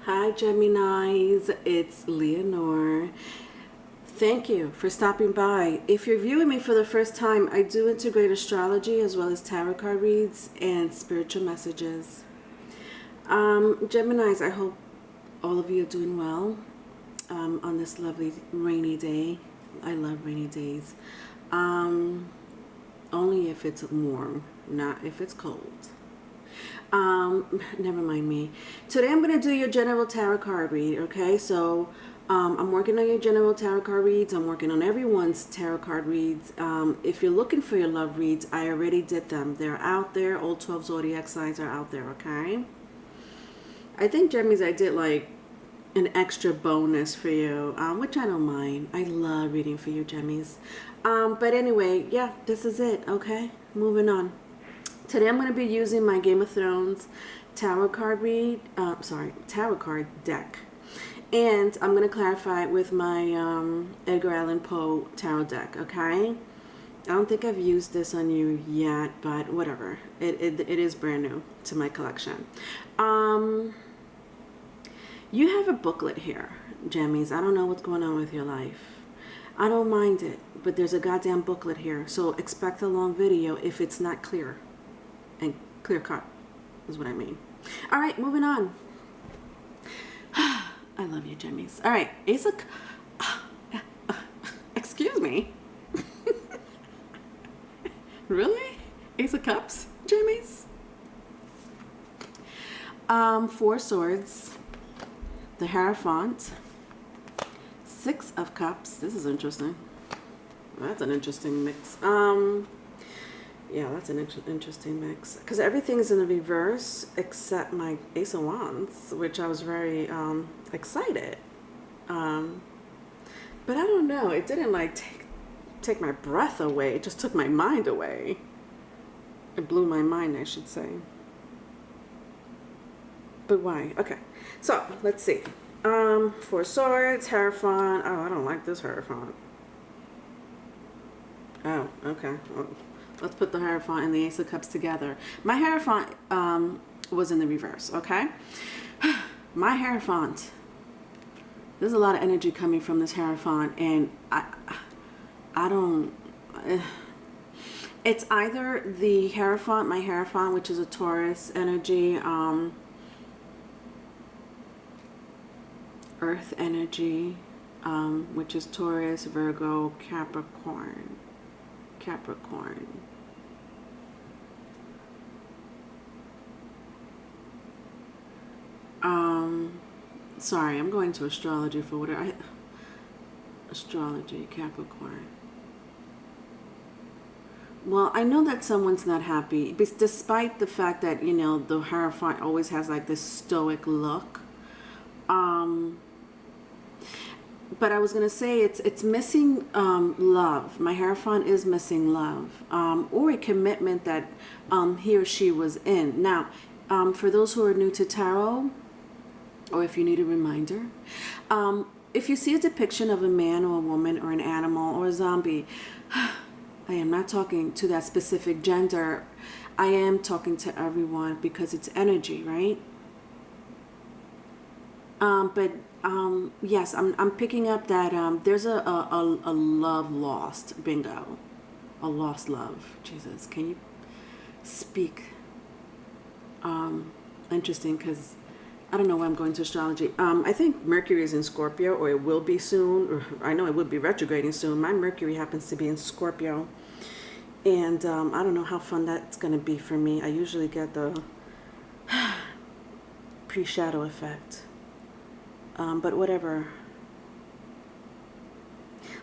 Hi Geminis, it's Leonor. Thank you for stopping by. If you're viewing me for the first time, I do integrate astrology as well as tarot card reads and spiritual messages. Geminis, I hope all of you are doing well on this lovely rainy day. I love rainy days. Only if it's warm, not if it's cold. Never mind me. Today I'm going to do your general tarot card read, okay? So I'm working on your general tarot card reads. I'm working on everyone's tarot card reads. If you're looking for your love reads, I already did them. They're out there. All 12 zodiac signs are out there, okay? I think, Gemmies, I did like an extra bonus for you, which I don't mind. I love reading for you, Gemmies. But anyway, yeah, this is it, okay? Moving on. Today I'm going to be using my Game of Thrones tarot card tarot card deck. And I'm going to clarify it with my Edgar Allan Poe tarot deck, okay? I don't think I've used this on you yet, but whatever. It is brand new to my collection. You have a booklet here, Gemmies. I don't know what's going on with your life. I don't mind it, but there's a goddamn booklet here. So expect a long video if it's not clear. And clear cut is what I mean. All right, moving on. I love you, Gemmies. All right, Ace of... excuse me. Really? Ace of Cups, Gemmies? 4 Swords, the Hierophant, 6 of Cups. This is interesting. That's an interesting mix. Yeah, that's an interesting mix. Because everything's in the reverse except my Ace of Wands, which I was very excited. But I don't know. It didn't like take my breath away. It just took my mind away. It blew my mind, I should say. But why? Okay. So, let's see. 4 Swords, Hierophant. Oh, I don't like this Hierophant. Oh, okay. Well, let's put the Hierophant and the Ace of Cups together. My Hierophant was in the reverse, okay? My Hierophant. There's a lot of energy coming from this Hierophant, and I don't... It's either the Hierophant, my Hierophant, which is a Taurus energy, Earth energy, which is Taurus, Virgo, Capricorn. Sorry, I'm going to astrology for whatever. Astrology, Capricorn. Well, I know that someone's not happy, despite the fact that, you know, the Hierophant always has like this stoic look. But I was going to say it's missing love. My Hierophant is missing love, or a commitment that he or she was in. Now, for those who are new to tarot, or if you need a reminder, if you see a depiction of a man or a woman or an animal or a zombie, I am not talking to that specific gender. I am talking to everyone because it's energy, right? Yes, I'm picking up that there's a love lost. Bingo. A lost love. Jesus, can you speak? Interesting, because I don't know why I'm going to astrology. I think Mercury is in Scorpio, or it will be soon. Or I know it will be retrograding soon. My Mercury happens to be in Scorpio. And I don't know how fun that's going to be for me. I usually get the pre-shadow effect. But whatever.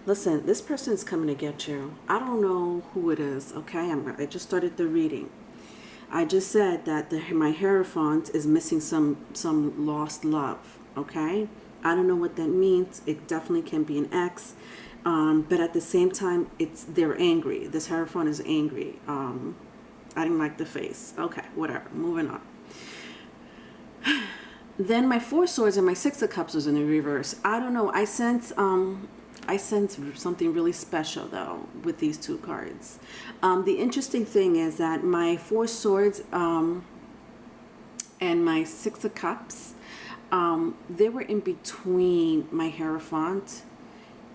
Listen, this person is coming to get you. I don't know who it is, okay? I just started the reading. I just said that my Hierophant is missing some lost love, okay? I don't know what that means. It definitely can be an ex. But at the same time, they're angry. This Hierophant is angry. I didn't like the face. Okay, whatever. Moving on. Then my 4 Swords and my 6 of Cups was in the reverse. I don't know. I sense something really special though with these 2 cards. The interesting thing is that my 4 Swords and my 6 of Cups They were in between my Hierophant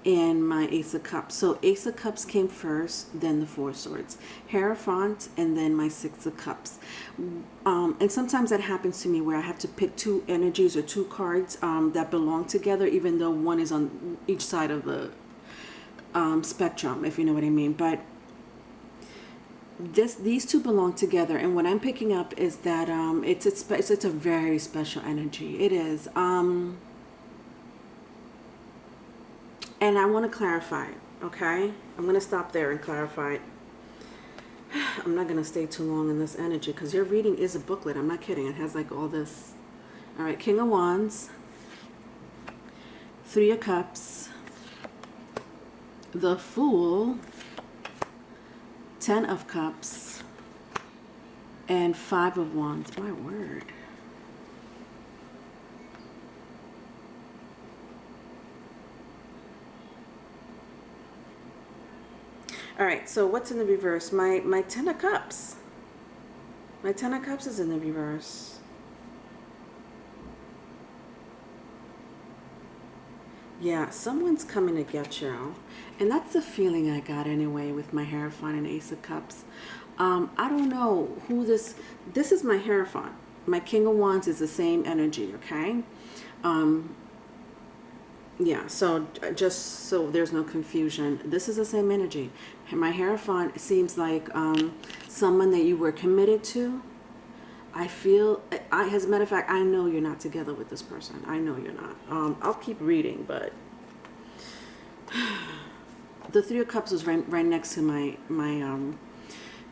and my Ace of Cups. So Ace of Cups came first, then the Four Swords, Hierophant, and then my Six of Cups. And sometimes that happens to me where I have to pick two energies or two cards that belong together, even though one is on each side of the spectrum, if you know what I mean. But these two belong together, and what I'm picking up is that it's a very special energy. It is. And I want to clarify it, okay? I'm going to stop there and clarify it. I'm not going to stay too long in this energy because your reading is a booklet. I'm not kidding. It has like all this. All right, King of Wands, Three of Cups, the Fool, Ten of Cups, and Five of Wands. My word. All right, so what's in the reverse? My Ten of Cups. My Ten of Cups is in the reverse. Yeah, someone's coming to get you. And that's the feeling I got anyway with my Hierophant and Ace of Cups. I don't know who this is my Hierophant. My King of Wands is the same energy, okay? Yeah, so just so there's no confusion, this is the same energy. My Hierophant seems like someone that you were committed to. I feel, as a matter of fact, I know you're not together with this person. I know you're not. I'll keep reading, but the Three of Cups is right next to my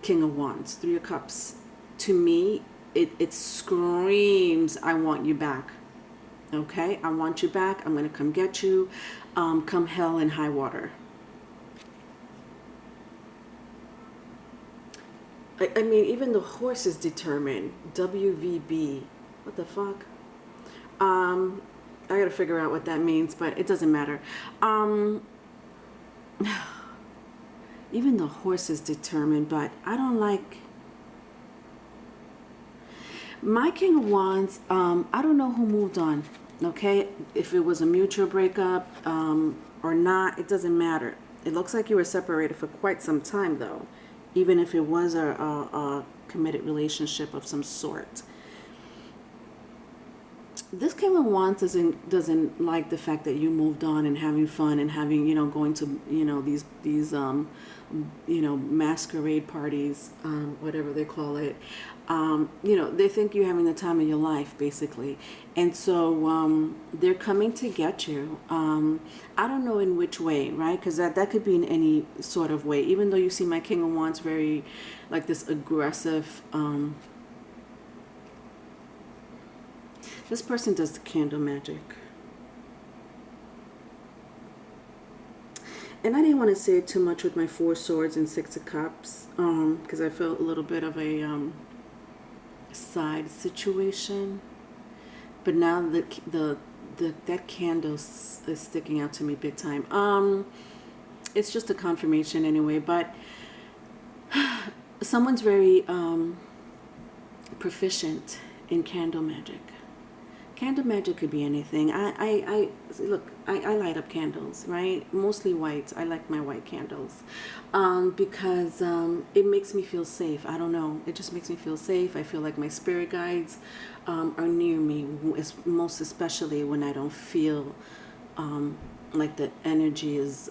King of Wands. Three of Cups, to me, it screams, I want you back. Okay, I want you back. I'm going to come get you, come hell and high water. I mean, even the horse is determined. WVB. What the fuck? I got to figure out what that means, but it doesn't matter. Even the horse is determined, but I don't like... My King of Wands, I don't know who moved on. Okay, if it was a mutual breakup or not, it doesn't matter. It looks like you were separated for quite some time, though, even if it was a committed relationship of some sort. This King of Wands doesn't like the fact that you moved on and having fun and having, you know, going to, you know, these you know, masquerade parties, whatever they call it. You know, they think you're having the time of your life, basically. And so they're coming to get you. I don't know in which way, right? Because that could be in any sort of way. Even though you see my King of Wands very, like this aggressive... This person does the candle magic. And I didn't want to say it too much with my Four Swords and Six of Cups, because I felt a little bit of a side situation. But now that candle is sticking out to me big time. It's just a confirmation anyway. But someone's very proficient in candle magic. Candle magic could be anything. Look, I light up candles, right? Mostly white. I like my white candles because it makes me feel safe. I don't know. It just makes me feel safe. I feel like my spirit guides are near me, most especially when I don't feel like the energy is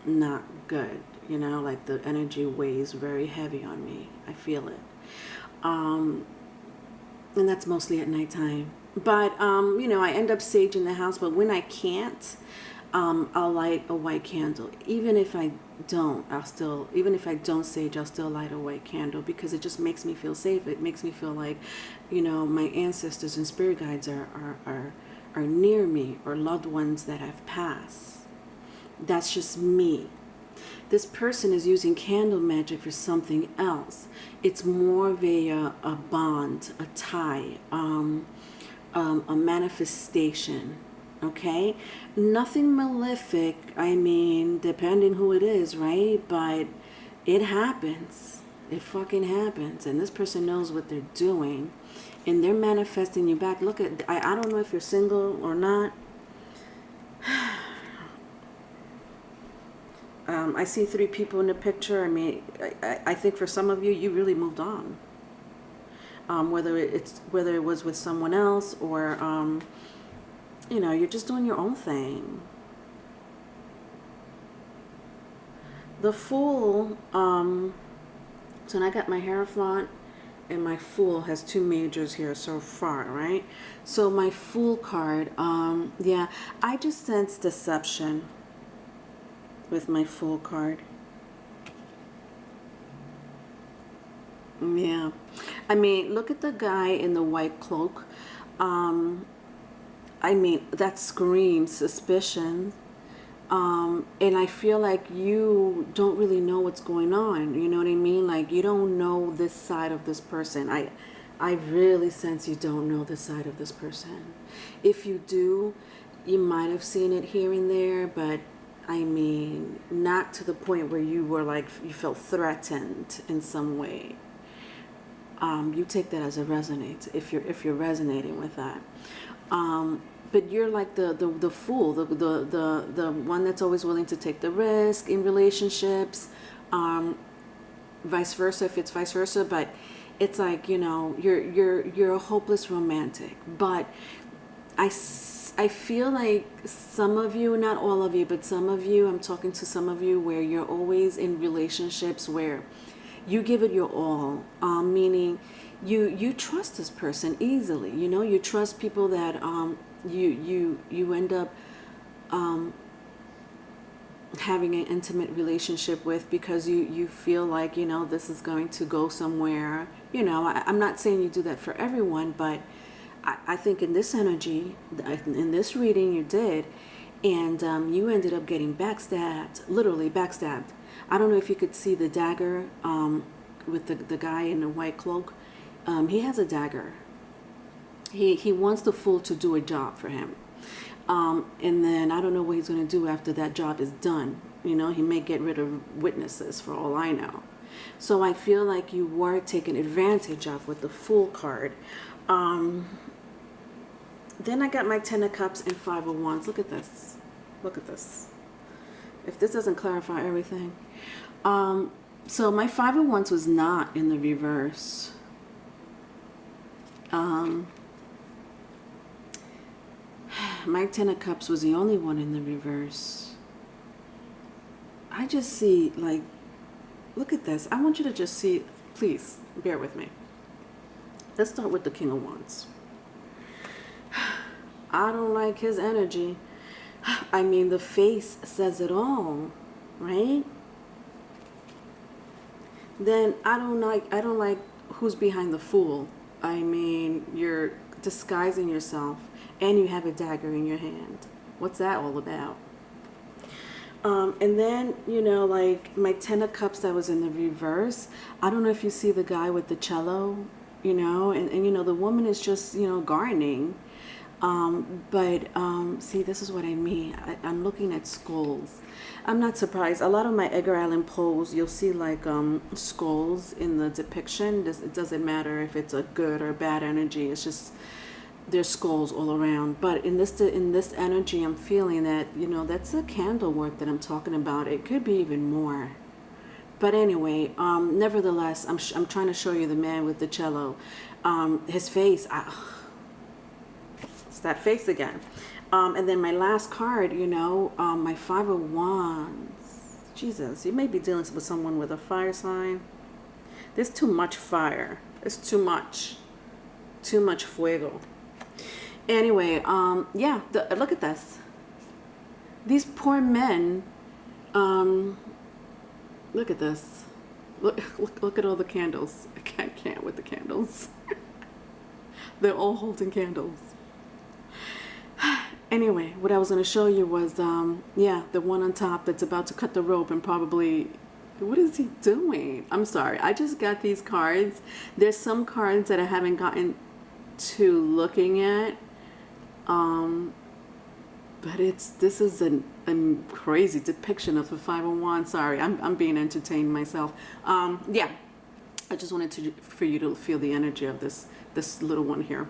not good. You know, like the energy weighs very heavy on me. I feel it. And that's mostly at nighttime. But, you know, I end up saging the house. But when I can't, I'll light a white candle. Even if I don't, even if I don't sage, I'll still light a white candle because it just makes me feel safe. It makes me feel like, you know, my ancestors and spirit guides are near me, or loved ones that have passed. That's just me. This person is using candle magic for something else. It's more of a bond, a tie, a manifestation, okay? Nothing malefic, I mean, depending who it is, right? But it happens. it fucking happens. And this person knows what they're doing. And they're manifesting you back. Look at, I don't know if you're single or not. I see 3 people in the picture. I mean, I think for some of you, you really moved on. Whether it was with someone else or, you know, you're just doing your own thing. The Fool, so I got my Hierophant and my Fool has 2 majors here so far, right? So my Fool card, yeah, I just sense deception with my Fool card. Yeah, I mean, look at the guy in the white cloak. I mean, that screams suspicion. And I feel like you don't really know what's going on. You know what I mean? Like, you don't know this side of this person. I really sense you don't know this side of this person. If you do, you might have seen it here and there, but I mean, not to the point where you were like, you felt threatened in some way. You take that as a resonate if you're resonating with that. But you're like the fool, the one that's always willing to take the risk in relationships, vice versa if it's vice versa. But it's like, you know, you're a hopeless romantic. But I feel like some of you, not all of you, but some of you, I'm talking to some of you where you're always in relationships where you give it your all, meaning you trust this person easily. You know, you trust people that you end up having an intimate relationship with because you feel like, you know, this is going to go somewhere. You know, I'm not saying you do that for everyone, but I think in this energy, in this reading you did, and you ended up getting backstabbed, literally backstabbed. I don't know if you could see the dagger with the guy in the white cloak. He has a dagger. He wants the fool to do a job for him. And then I don't know what he's going to do after that job is done. You know, he may get rid of witnesses for all I know. So I feel like you were taken advantage of with the Fool card. Then I got my 10 of Cups and 5 of Wands. Look at this. Look at this. If this doesn't clarify everything. So my 5 of Wands was not in the reverse. My 10 of Cups was the only one in the reverse. I just see, like, look at this. I want you to just see, please, bear with me. Let's start with the King of Wands. I don't like his energy. I mean, the face says it all, right? Then I don't like who's behind the Fool. I mean, you're disguising yourself and you have a dagger in your hand. What's that all about? And then, you know, like my 10 of Cups that was in the reverse. I don't know if you see the guy with the cello, you know, and you know, the woman is just, you know, gardening. See, this is what I mean. I'm looking at skulls. I'm not surprised. A lot of my Edgar Allan Poes, you'll see like skulls in the depiction. It doesn't matter if it's a good or bad energy. It's just there's skulls all around. But in this energy, I'm feeling that, you know, that's the candle work that I'm talking about. It could be even more. But anyway, nevertheless, I'm trying to show you the man with the cello. His face. It's that face again. And then my last card, you know, my 5 of Wands. Jesus, you may be dealing with someone with a fire sign. There's too much fire. It's too much. Too much fuego. Anyway, yeah, look at this. These poor men, look at this. Look at all the candles. I can't with the candles. They're all holding candles. Anyway, what I was going to show you was, yeah, the one on top that's about to cut the rope and probably, what is he doing? I'm sorry. I just got these cards. There's some cards that I haven't gotten to looking at. But this is a crazy depiction of the 5 of Wands. Sorry, I'm being entertained myself. Yeah. I just wanted for you to feel the energy of this little one here.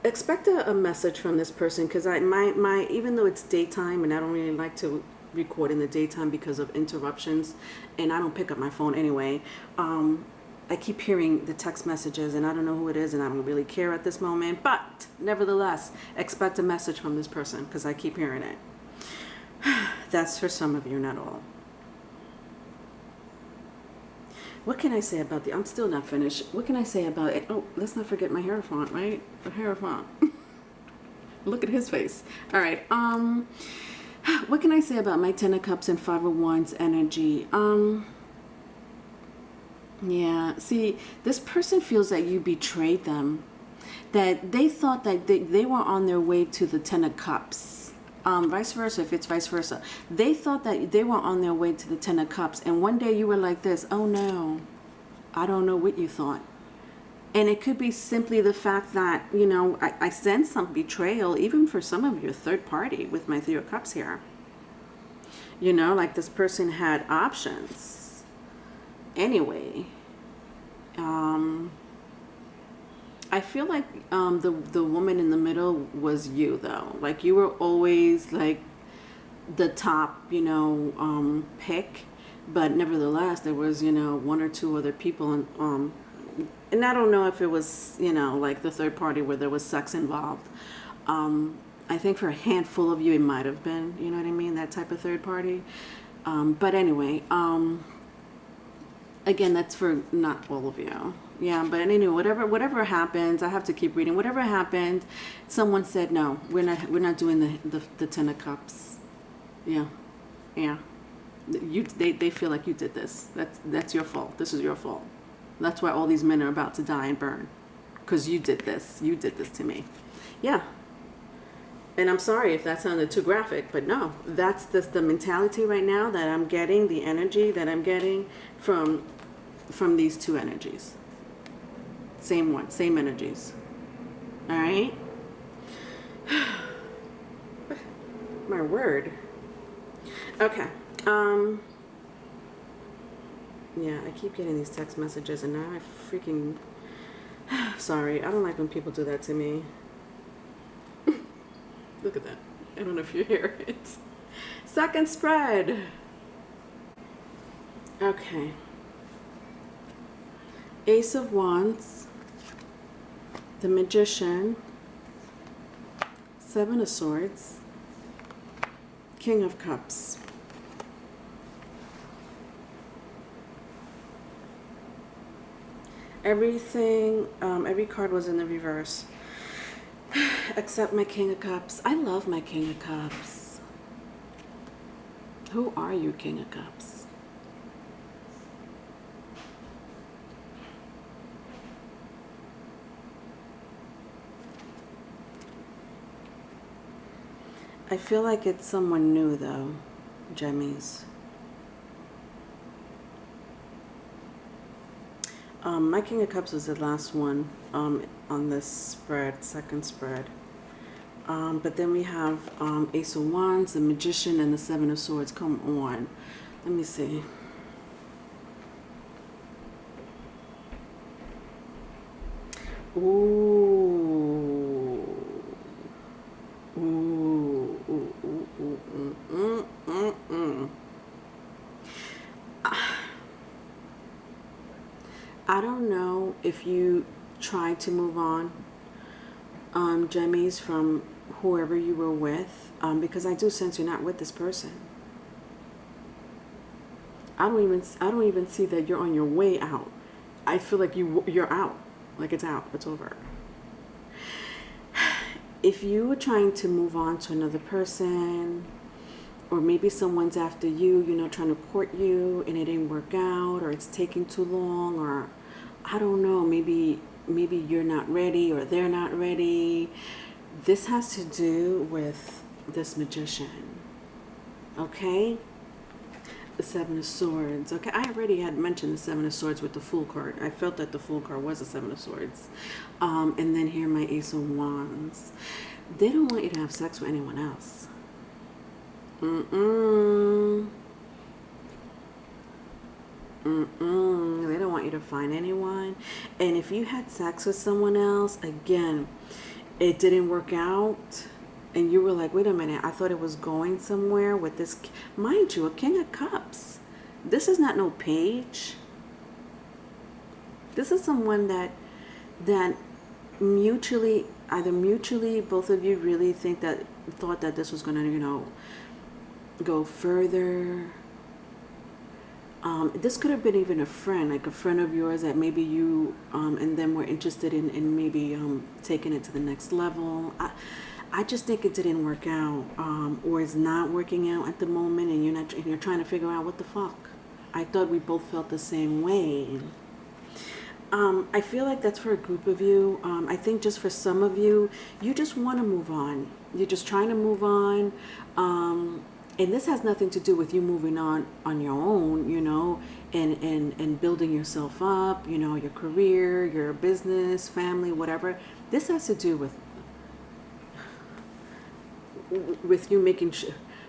Expect a message from this person, because even though it's daytime and I don't really like to record in the daytime because of interruptions, and I don't pick up my phone anyway, I keep hearing the text messages and I don't know who it is and I don't really care at this moment, but nevertheless, expect a message from this person because I keep hearing it. That's for some of you, not all. What can I say about I'm still not finished. What can I say about it? Oh, let's not forget my Hierophant, right? The Hierophant. Look at his face. All right. What can I say about my Ten of Cups and Five of Wands energy? Yeah. See, this person feels that you betrayed them. That they thought that they were on their way to the Ten of Cups. Vice versa, if it's vice versa. They thought that they were on their way to the Ten of Cups, and one day you were like this, oh no, I don't know what you thought. And it could be simply the fact that, you know, I sense some betrayal, even for some of your third party with my Three of Cups here. You know, like this person had options. Anyway, I feel like the woman in the middle was you, though. Like you were always like the top, you know, pick, but nevertheless there was, you know, one or two other people, and I don't know if it was, you know, like the third party where there was sex involved. I think for a handful of you it might have been, you know what I mean, that type of third party. But anyway, again, that's for not all of you. Yeah, but anyway, whatever happens, I have to keep reading. Whatever happened, someone said no. We're not doing the Ten of Cups. Yeah, yeah. They feel like you did this. That's your fault. This is your fault. That's why all these men are about to die and burn, because you did this. You did this to me. Yeah. And I'm sorry if that sounded too graphic, but no, that's the mentality right now that I'm getting, the energy that I'm getting from these two energies. Same one, same energies. All right. My word. Okay. Yeah, I keep getting these text messages and now I freaking... Sorry, I don't like when people do that to me. Look at that. I don't know if you hear it. Second spread. Okay. Ace of Wands. The Magician. Seven of Swords. King of Cups. Everything, every card was in the reverse. Except my King of Cups. I love my King of Cups. Who are you, King of Cups? I feel like it's someone new, though, Gemmies. My King of Cups was the last one on this spread, second spread. But then we have Ace of Wands, the Magician, and the Seven of Swords. Come on. Let me see. Ooh. Ooh. Ooh. Ooh. Ooh. Mm, mm, mm. I don't know if you tried to move on, Gemmies, from whoever you were with, because I do sense you're not with this person. I don't even see that you're on your way out. I feel like you're out, like it's out, it's over. If you were trying to move on to another person, or maybe someone's after you, you know, trying to court you and it didn't work out, or it's taking too long, or I don't know, maybe you're not ready or they're not ready. This has to do with this Magician, okay? The Seven of Swords, okay? I already had mentioned the Seven of Swords with the Fool card. I felt that the Fool card was the Seven of Swords. And then here my Ace of Wands. They don't want you to have sex with anyone else. They don't want you to find anyone. And if you had sex with someone else, again, it didn't work out, and you were like, wait a minute, I thought it was going somewhere with this. Mind you, a King of Cups. This is not no page. This is someone that mutually, either mutually, both of you really thought that this was going to, go further. This could have been even a friend, like a friend of yours that maybe you and them were interested in maybe taking it to the next level. I just think it didn't work out, or is not working out at the moment, and you're trying to figure out what the fuck. I thought we both felt the same way. I feel like that's for a group of you. I think just for some of you, you just want to move on. You're just trying to move on. And this has nothing to do with you moving on your own, and building yourself up, your career, your business, family, whatever. This has to do with you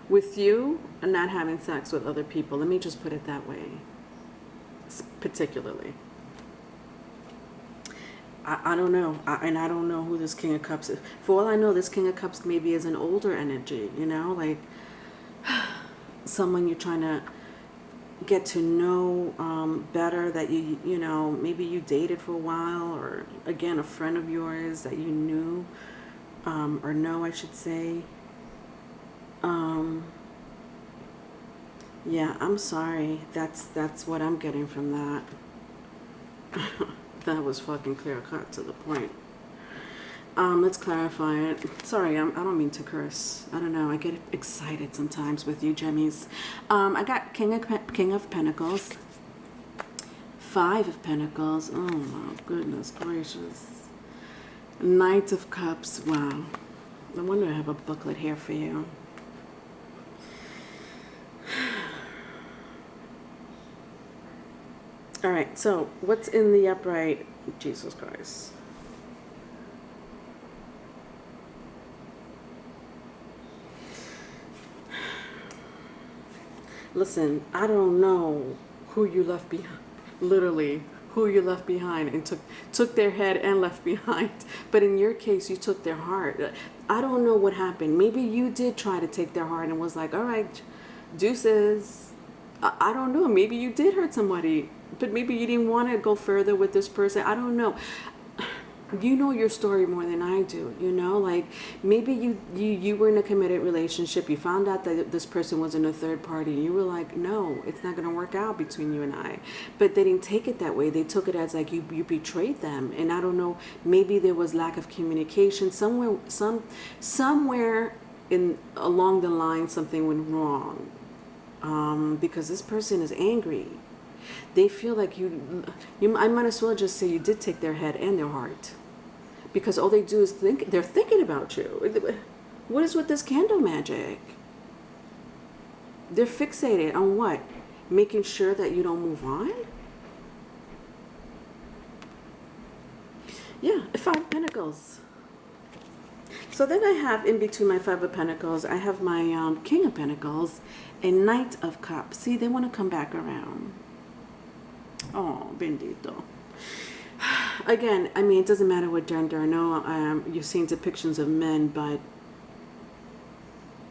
with you and not having sex with other people. Let me just put it that way, particularly. I don't know. And I don't know who this King of Cups is. For all I know, this King of Cups maybe is an older energy, like someone you're trying to get to know better, that maybe you dated for a while, or again, a friend of yours that you knew, or know, I should say. Yeah, I'm sorry. That's what I'm getting from that. That was fucking clear cut to the point. Let's clarify it. Sorry, I don't mean to curse. I don't know. I get excited sometimes with you, Gemmies. I got King of Pentacles, 5 of Pentacles. Oh my goodness gracious. Knight of Cups. Wow. No wonder I have a booklet here for you. All right. So what's in the upright? Jesus Christ. Listen, I don't know who you left behind, literally, who you left behind and took their head and left behind. But in your case, you took their heart. I don't know what happened. Maybe you did try to take their heart and was like, all right, deuces. I don't know. Maybe you did hurt somebody, but maybe you didn't want to go further with this person. I don't know. You know your story more than I do, like maybe you were in a committed relationship. You found out that this person was in a third party, and you were like, no, it's not going to work out between you and I. But they didn't take it that way. They took it as like you betrayed them. And I don't know, maybe there was lack of communication somewhere along the line. Something went wrong, because this person is angry. They feel like I might as well just say you did take their head and their heart, because all they do is they're thinking about you. What is with this candle magic? They're fixated on what? Making sure that you don't move on? Yeah, 5 of Pentacles. So then I have in between my 5 of Pentacles, I have my King of Pentacles and Knight of Cups. See, they want to come back around. Oh, bendito. Again, I mean, it doesn't matter what gender. I know you've seen depictions of men, but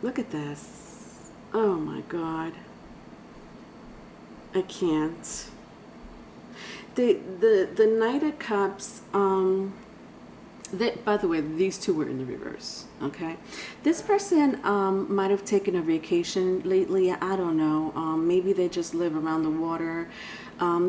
look at this. Oh my God. I can't. The Knight of Cups, by the way, these two were in the reverse, okay? This person might have taken a vacation lately. I don't know. Maybe they just live around the water.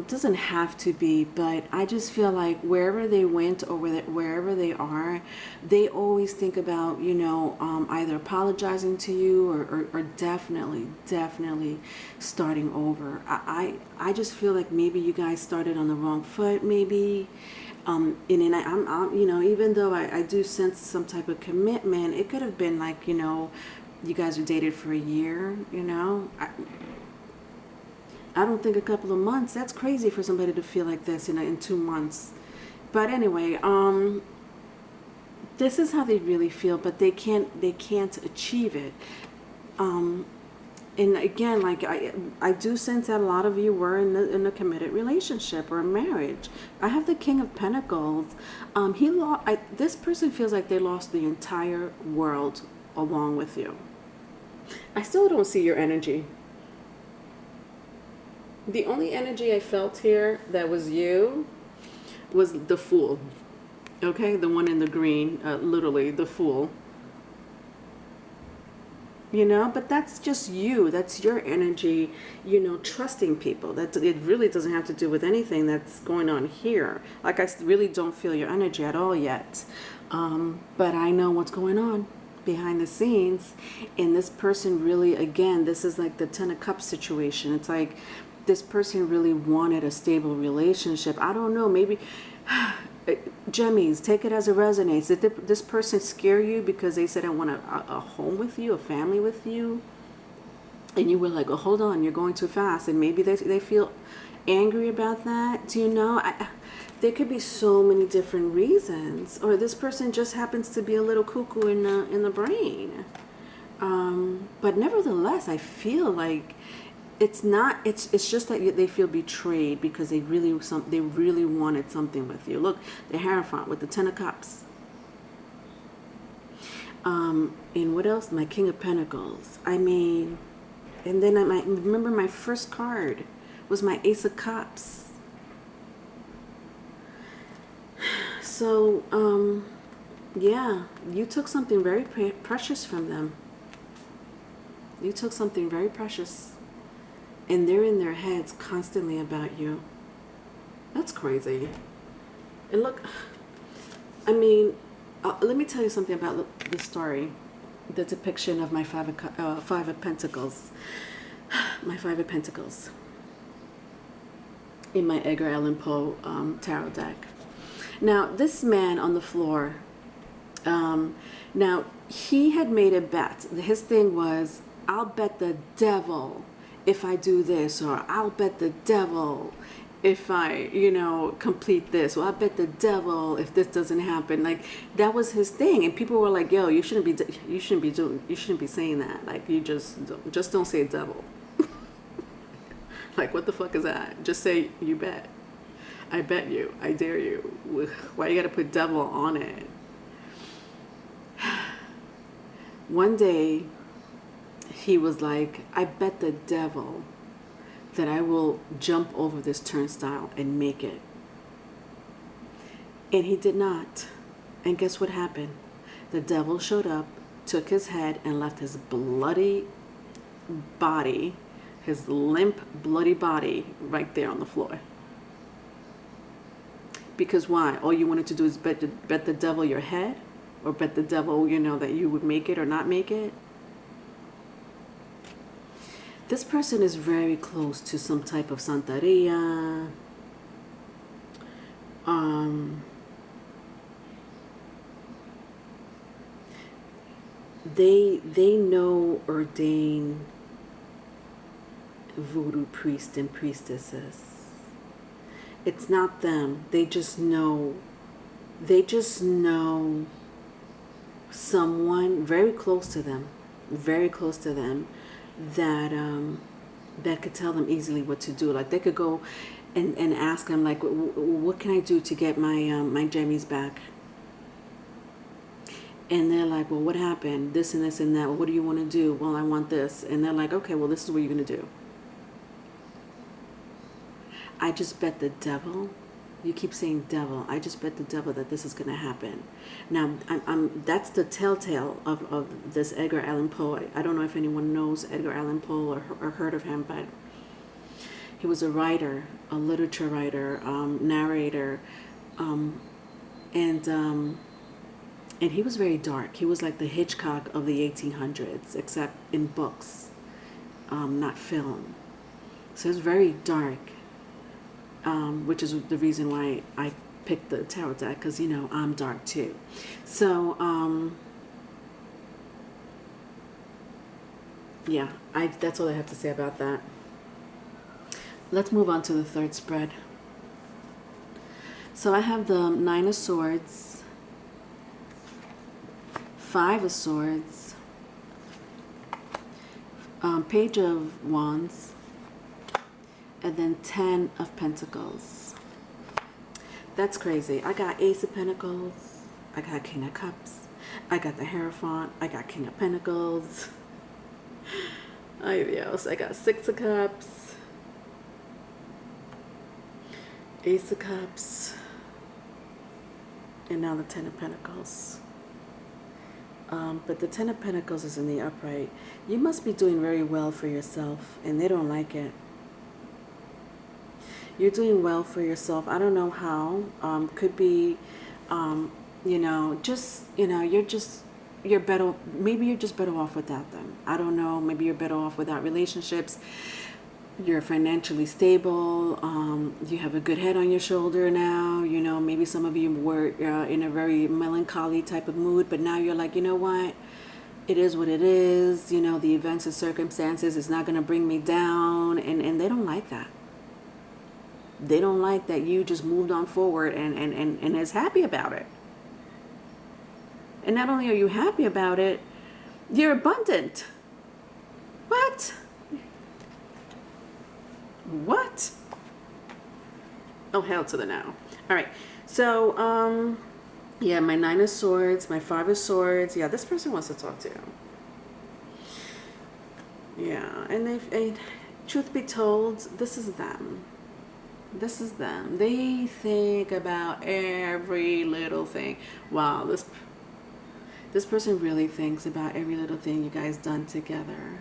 Doesn't have to be, but I just feel like wherever they went or wherever they are, they always think about, either apologizing to you or definitely starting over. I just feel like maybe you guys started on the wrong foot, maybe. I'm even though I do sense some type of commitment, it could have been like, you guys were dated for a year, I don't think a couple of months, that's crazy for somebody to feel like this in 2 months. But anyway, this is how they really feel, but they can't achieve it. And again, like I do sense that a lot of you were in a committed relationship or a marriage. I have the King of Pentacles. This person feels like they lost the entire world along with you. I still don't see your energy. The only energy I felt here that was you was the Fool. Okay, the one in the green, literally the Fool. You know, but that's just you. That's your energy, you know, trusting people. That it really doesn't have to do with anything that's going on here. Like, I really don't feel your energy at all yet. But I know what's going on behind the scenes. And this person really, again, this is like the Ten of Cups situation. It's like this person really wanted a stable relationship. I don't know, maybe... Gemmies, take it as it resonates. Did this person scare you because they said, I want a home with you, a family with you? And you were like, oh, hold on, you're going too fast. And maybe they feel angry about that. Do you know? There could be so many different reasons. Or this person just happens to be a little cuckoo in the brain. But nevertheless, I feel like it's just that they feel betrayed because they really wanted something with you. Look, the Hierophant with the Ten of Cups. And what else? My King of Pentacles. I mean, and then I might remember my first card was my Ace of Cups. So, yeah, you took something very precious from them. You took something very precious. And they're in their heads constantly about you. That's crazy. And look, I mean, let me tell you something about the story. The depiction of my Five of Pentacles. My Five of Pentacles. In my Edgar Allan Poe tarot deck. Now, this man on the floor, now, he had made a bet. His thing was, I'll bet the devil if I do this, or I'll bet the devil if I, you know, complete this, or I'll bet the devil if this doesn't happen. Like, that was his thing, and people were like, "Yo, you shouldn't be saying that. Like, you just don't say devil." Like, what the fuck is that? Just say you bet. I bet you. I dare you. Why you gotta put devil on it? One day, he was like, I bet the devil that I will jump over this turnstile and make it. And he did not. And guess what happened? The devil showed up, took his head, and left his bloody body, his limp, bloody body, right there on the floor. Because why? All you wanted to do is bet the devil your head? Or bet the devil, you know, that you would make it or not make it? This person is very close to some type of Santeria. They know ordained voodoo priests and priestesses. It's not them. They just know someone very close to them, that could tell them easily what to do. Like, they could go and ask them, like, what can I do to get my my jammies back? And they're like, well, what happened? This and this and that. Well, what do you want to do? Well, I want this. And they're like, okay, well, this is what you're going to do. I just bet the devil. You keep saying devil. I just bet the devil that this is going to happen. Now, that's the telltale of this Edgar Allan Poe. I don't know if anyone knows Edgar Allan Poe or heard of him, but he was a writer, a literature writer, narrator, and he was very dark. He was like the Hitchcock of the 1800s, except in books, not film. So it's very dark. Which is the reason why I picked the tarot deck, because, you know, I'm dark too. So, yeah, that's all I have to say about that. Let's move on to the third spread. So I have the Nine of Swords, Five of Swords, Page of Wands, and then 10 of Pentacles. That's crazy. I got Ace of Pentacles, I got King of Cups, I got the Hierophant, I got King of Pentacles, I got Six of Cups, Ace of Cups, and now the 10 of Pentacles. But the 10 of Pentacles is in the upright. You must be doing very well for yourself, and they don't like it. You're doing well for yourself. I don't know how. Could be, you know, you're better. Maybe you're just better off without them. I don't know. Maybe you're better off without relationships. You're financially stable. You have a good head on your shoulder now. You know, maybe some of you were in a very melancholy type of mood, but now you're like, you know what? It is what it is. You know, the events and circumstances is not going to bring me down. And they don't like that. They don't like that you just moved on forward and is happy about it. And not only are you happy about it, you're abundant. What? What? Oh, hell to the no. All right. So, yeah, my 9 of Swords, my 5 of Swords. Yeah, this person wants to talk to you. Yeah, and truth be told, this is them. This is them. They think about every little thing. Wow, this person really thinks about every little thing you guys done together.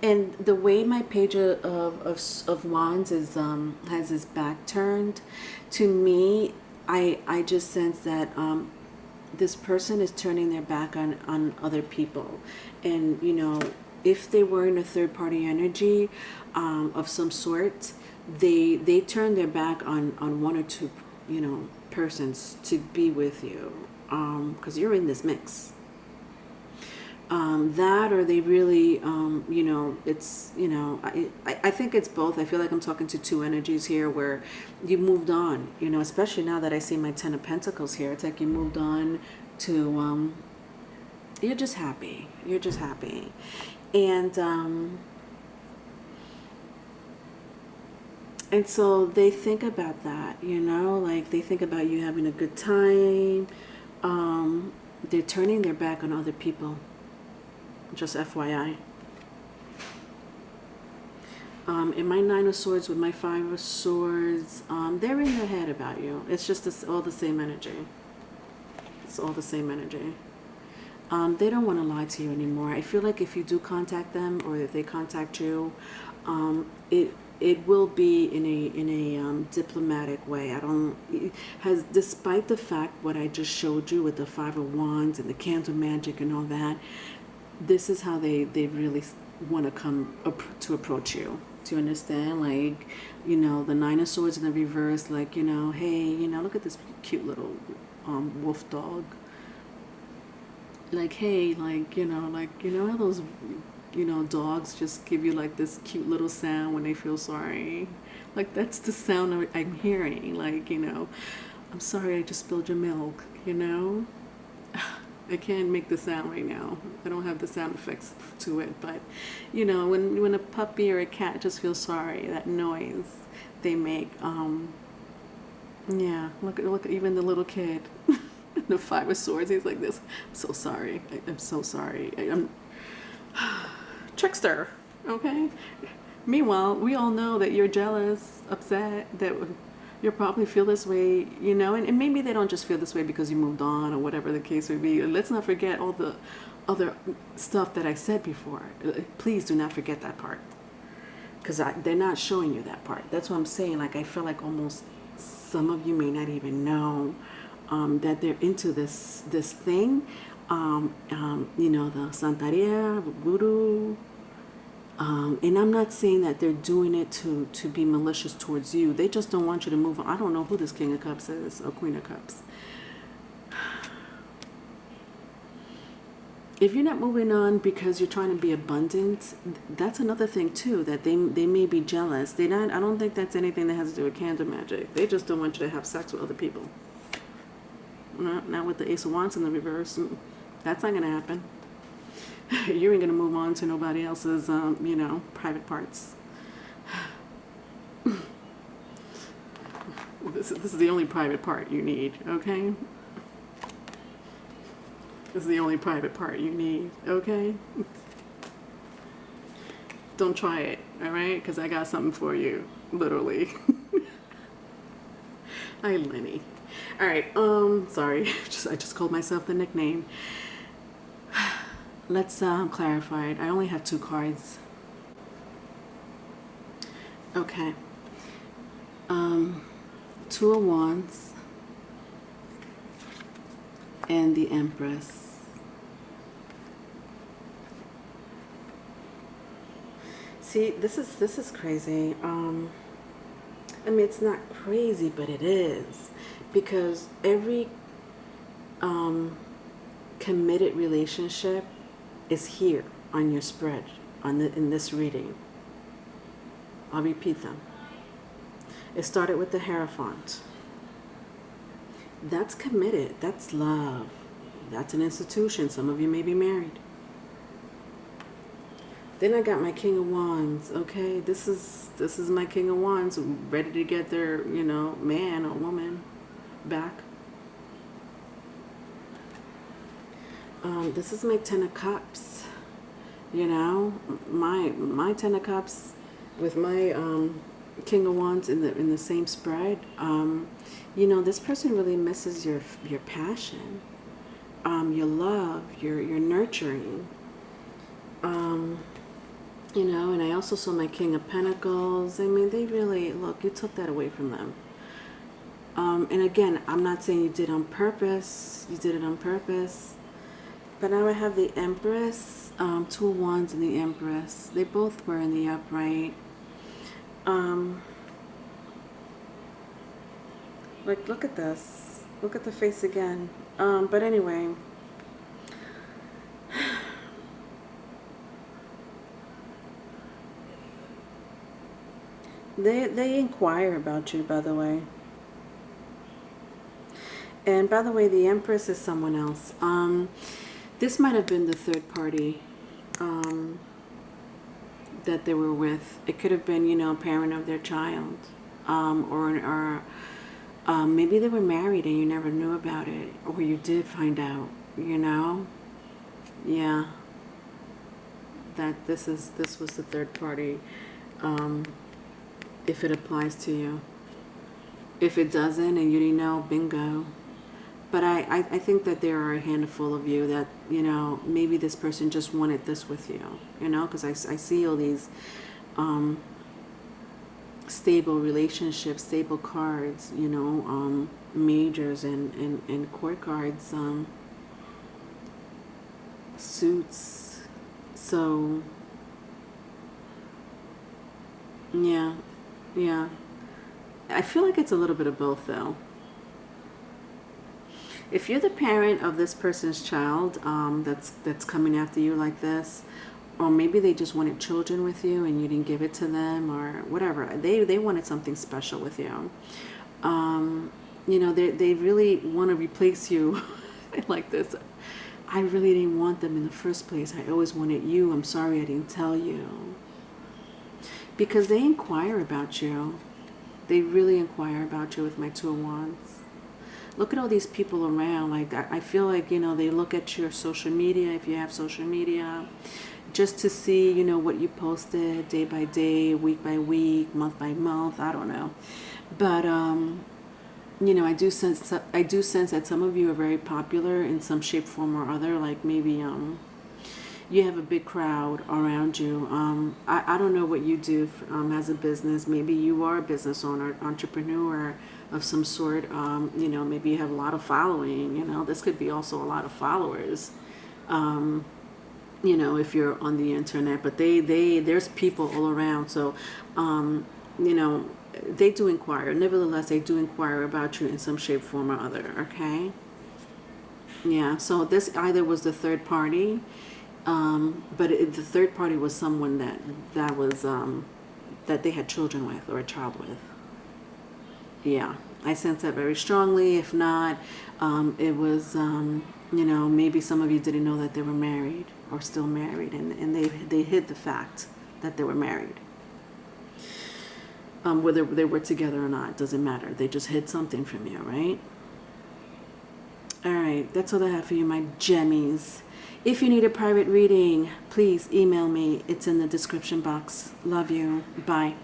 And the way my page of Wands is has his back turned to me, I just sense that this person is turning their back on other people. And you know, if they were in a third party energy of some sort, they turn their back on one or two, you know, persons to be with you, because you're in this mix. That, or they really, you know, it's, you know, I think it's both. I feel like I'm talking to two energies here where you moved on, you know, especially now that I see my 10 of Pentacles here. It's like you moved on to, you're just happy. You're just happy. And so they think about that, you know, like they think about you having a good time. They're turning their back on other people. Just FYI. In my 9 of Swords with my 5 of Swords, they're in their head about you. It's just all the same energy. It's all the same energy. They don't want to lie to you anymore. I feel like if you do contact them, or if they contact you, it will be in a diplomatic way. Despite the fact what I just showed you with the 5 of Wands and the candle magic and all that, this is how they really want to come to approach you. Do you understand? Like, you know, the 9 of Swords in the reverse, like, you know, hey, you know, look at this cute little wolf dog. Like, hey, like, you know how those, you know, dogs just give you like this cute little sound when they feel sorry. Like, that's the sound I'm hearing. Like, you know, I'm sorry I just spilled your milk, you know. I can't make the sound right now. I don't have the sound effects to it, but you know, when a puppy or a cat just feels sorry, that noise they make. Yeah, look, even the little kid, the 5 of Swords, he's like this. I'm so sorry. I'm so sorry. I'm trickster. Okay. Meanwhile, we all know that you're jealous, upset, that you'll probably feel this way, you know, and maybe they don't just feel this way because you moved on or whatever the case may be. Let's not forget all the other stuff that I said before. Please do not forget that part, because they're not showing you that part. That's what I'm saying. Like, I feel like almost some of you may not even know that they're into this thing. You know, the Santeria, voodoo. And I'm not saying that they're doing it to be malicious towards you. They just don't want you to move on. I don't know who this King of Cups is, or Queen of Cups. If you're not moving on because you're trying to be abundant, that's another thing too, that they may be jealous. I don't think that's anything that has to do with candle magic. They just don't want you to have sex with other people. Not with the Ace of Wands in the reverse. That's not going to happen. You ain't gonna move on to nobody else's, you know, private parts. This is the only private part you need, okay? This is the only private part you need, okay? Don't try it, all right? Because I got something for you, literally. Hi, Lenny. All right, sorry. I just called myself the nickname. Let's clarify it. I only have 2 cards. Okay. 2 of Wands and the Empress. See, this is crazy. I mean, it's not crazy, but it is, because every committed relationship is here on your spread, in this reading. I'll repeat them. It started with the Hierophant. That's committed. That's love. That's an institution. Some of you may be married. Then I got my King of Wands. Okay, this is my King of Wands, ready to get their, you know, man or woman back. This is my 10 of Cups. You know, my 10 of Cups with my King of Wands in the same spread. You know, this person really misses your passion, your love, your nurturing. You know, and I also saw my King of Pentacles. I mean, they really, look, you took that away from them. And again, I'm not saying you did on purpose. You did it on purpose. But now I have the Empress, 2 of Wands and the Empress. They both were in the upright. Like, look at this. Look at the face again. But anyway. They inquire about you, by the way. And by the way, the Empress is someone else. This might have been the third party that they were with. It could have been, you know, a parent of their child. Or maybe they were married and you never knew about it. Or you did find out, you know? Yeah. That this was the third party. If it applies to you. If it doesn't and you didn't know, bingo. But I think that there are a handful of you that, you know, maybe this person just wanted this with you, you know, because I see all these stable relationships, stable cards, you know, majors and court cards, suits. So, yeah. Yeah, I feel like it's a little bit of both, though. If you're the parent of this person's child that's coming after you like this, or maybe they just wanted children with you and you didn't give it to them, or whatever, they wanted something special with you. You know, they really want to replace you like this. I really didn't want them in the first place. I always wanted you. I'm sorry I didn't tell you. Because they inquire about you. They really inquire about you with my 2 of Wands. Look at all these people around. Like, I feel like, you know, they look at your social media, if you have social media, just to see, you know, what you posted day by day, week by week, month by month. I don't know. But, you know, I do sense that some of you are very popular in some shape, form, or other. Like, maybe, you have a big crowd around you. I don't know what you do as a business. Maybe you are a business owner, entrepreneur of some sort. You know, maybe you have a lot of following. You know, this could be also a lot of followers. You know, if you're on the internet. But there's people all around. So, you know, they do inquire. Nevertheless, they do inquire about you in some shape, form, or other. Okay. Yeah. So this either was the third party. But the third party was someone that was that they had children with or a child with. Yeah, I sense that very strongly. If not, it was, you know, maybe some of you didn't know that they were married or still married, and they hid the fact that they were married. Whether they were together or not, doesn't matter. They just hid something from you, right? All right, that's all I have for you, my Gemmies. If you need a private reading, please email me. It's in the description box. Love you. Bye.